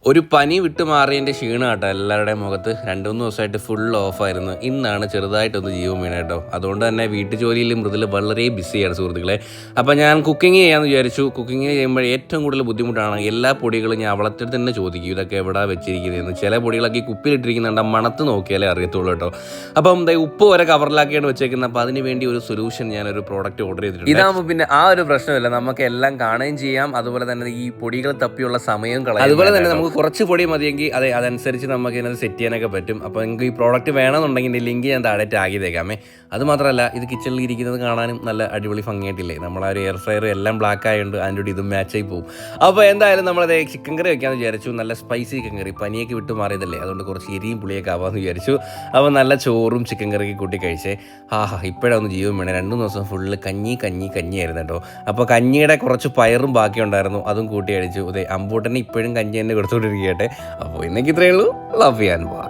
ഒരു പനി വിട്ട് മാറിയതിൻ്റെ ക്ഷീണം കേട്ടോ എല്ലാവരുടെയും മുഖത്ത് 2-3 ദിവസമായിട്ട് ഫുൾ ഓഫായിരുന്നു. ഇന്നാണ് ചെറുതായിട്ടൊന്ന് ജീവൻ വീണ കേട്ടോ. അതുകൊണ്ട് തന്നെ വീട്ടു ജോലിയിൽ മൃദുൽ വളരെ ബിസിയാണ് സുഹൃത്തുക്കളെ. അപ്പോൾ ഞാൻ കുക്കിംഗ് ചെയ്യാമെന്ന് വിചാരിച്ചു. കുക്കിംഗ് ചെയ്യുമ്പോൾ ഏറ്റവും കൂടുതൽ ബുദ്ധിമുട്ടാണ് എല്ലാ പൊടികളും ഞാൻ അവളത്തിൽ തന്നെ ചോദിക്കും ഇതൊക്കെ എവിടെ വെച്ചിരിക്കുന്നതെന്ന്. ചില പൊടികളൊക്കെ ഈ കുപ്പിയിലിട്ടിരിക്കുന്നുണ്ട്, മണത്ത് നോക്കിയാലേ അറിയത്തുള്ളൂ കേട്ടോ. അപ്പം ഉപ്പ് വരെ കവറിലാക്കിയാണ് വെച്ചേക്കുന്നത്. അപ്പോൾ അതിന് വേണ്ടി ഒരു സൊല്യൂഷൻ ഞാനൊരു പ്രോഡക്റ്റ് ഓർഡർ ചെയ്തിട്ടുണ്ട്. ഇതാകുമ്പോൾ പിന്നെ ആ ഒരു പ്രശ്നമില്ല, നമുക്ക് എല്ലാം കാണുകയും ചെയ്യാം. അതുപോലെ തന്നെ ഈ പൊടികൾ തപ്പിയുള്ള സമയവും കളയാം. അതുപോലെ തന്നെ നമുക്ക് കുറച്ച് പൊടി മതിയെങ്കിൽ അതനുസരിച്ച് നമുക്ക് ഇതിനകത്ത് സെറ്റ് ചെയ്യാനൊക്കെ പറ്റും. അപ്പോൾ നിങ്ങൾക്ക് ഈ പ്രോഡക്റ്റ് വേണമെന്നുണ്ടെങ്കിൽ ലിങ്ക് ഞാൻ താഴെ ടാഗ് ചെയ്തേക്കാമേ. അതുമാത്രമല്ല ഇത് കിച്ചണിൽ ഇരിക്കുന്നത് കാണാനും നല്ല അടിപൊളി ഭംഗിയായിട്ടില്ലേ. നമ്മളാ ഒരു എയർ ഫ്രയർ എല്ലാം ബ്ലാക്ക് ആയതുകൊണ്ട് അതിൻ്റെ കൂടി ഇതും മാച്ചായി പോകും. അപ്പോൾ എന്തായാലും നമ്മളത് ചിക്കൻ കറി വെക്കാമെന്ന് വിചാരിച്ചു. നല്ല സ്പൈസി ചിക്കൻ കറി, പനിയൊക്കെ വിട്ട് മാറിയതല്ലേ, അതുകൊണ്ട് കുറച്ച് എരിയും പുളിയൊക്കെ ആവാമെന്ന് വിചാരിച്ചു. അപ്പോൾ നല്ല ചോറും ചിക്കൻ കറിയൊക്കെ കൂട്ടി കഴിച്ചേ. ഇപ്പോഴൊന്ന് ജീവൻ വേണം. 2 ദിവസം ഫുള്ള് കഞ്ഞിയായിരുന്നു കേട്ടോ. അപ്പോൾ കഞ്ഞിയുടെ കുറച്ച് പയറും ബാക്കി ഉണ്ടായിരുന്നു, അതും കൂട്ടി കഴിച്ചു. അതെ, അമ്പൂട്ടനെ ഇപ്പോഴും കഞ്ഞി തന്നെ കൊടുത്തുകൊണ്ടിരിക്കട്ടെ. അപ്പോൾ ഇന്നേക്ക് ഇത്രയേ ഉള്ളൂ. ലവ് ചെയ്യാൻ പോവാം.